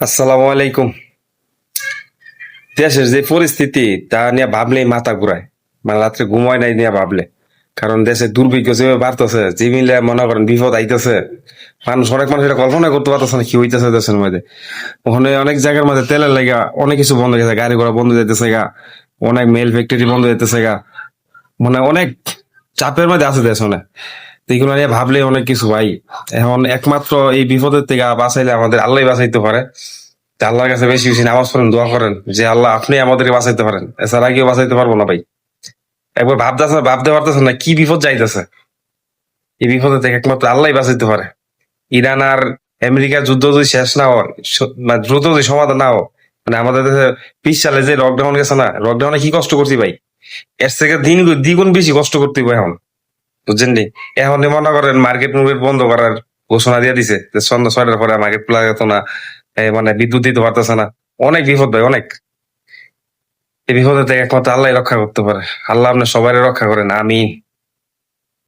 আসসালামু আলাইকুম। দেশের যে পরিস্থিতি তা নিয়ে ভাবলেই মাথা ঘুরায়। মানে রাত্রে ঘুমায় নাই নিয়ে ভাবলে। কারণ দেশে দুর্ভিক্ষ যেভাবে বাড়তেছে, যে মিলে মনে করেন বিপদ আইতেছে, অনেক মানুষ এটা কল্পনা করতে পারতেছে না কি হইতেছে দেশের মধ্যে। ওখানে অনেক জায়গার মধ্যে তেলের লাগা অনেক কিছু বন্ধ হয়ে গেছে, গাড়ি ঘোড়া বন্ধ যেতেছে গা, অনেক মেল ফ্যাক্টরি বন্ধ যেতেছে গা, মানে অনেক চাপের মধ্যে আছে দেশ অনেক। তো এগুলো নিয়ে ভাবলে অনেক কিছু ভাই। এখন একমাত্র এই বিপদের থেকে বাঁচাইলে আমাদের আল্লাহ বাঁচাইতে পারে। তা আল্লাহর কাছে বেশি বেশি নামাজ পড়েন, দোয়া করেন যে আল্লাহ আপনি আমাদেরকে বাঁচাইতে পারেন, এছাড়া কেউ বাঁচাইতে পারবো না ভাই। একবার ভাবতে পারতেছেন না কি বিপদ যাইতেছে। এই বিপদের থেকে একমাত্র আল্লাহ বাঁচাইতে পারে। ইরান আর আমেরিকার যুদ্ধ যদি শেষ না হয়, মানে দ্রুত যদি সমাধান না হয়, মানে আমাদের দেশে 20 সালে যে লকডাউন গেছে না, লকডাউনে কি কষ্ট করছি ভাই, এর থেকে দ্বিগুণ বেশি কষ্ট করতে হবে এখন। বুঝছেন নি? এখন মনে করেন মার্কেট মুভমেন্ট বন্ধ করার ঘোষণা দিয়ে দিছে যে সন্ধ্যা 6টার পরে মার্কেট খোলা যেত না, মানে বিদ্যুৎ দিতে পারতেছে না। অনেক বিপদ ভাই, অনেক। এই বিপদের থেকে একমাত্র আল্লাহ রক্ষা করতে পারে। আল্লাহ আপনি সবাই রক্ষা করেন, আমিন।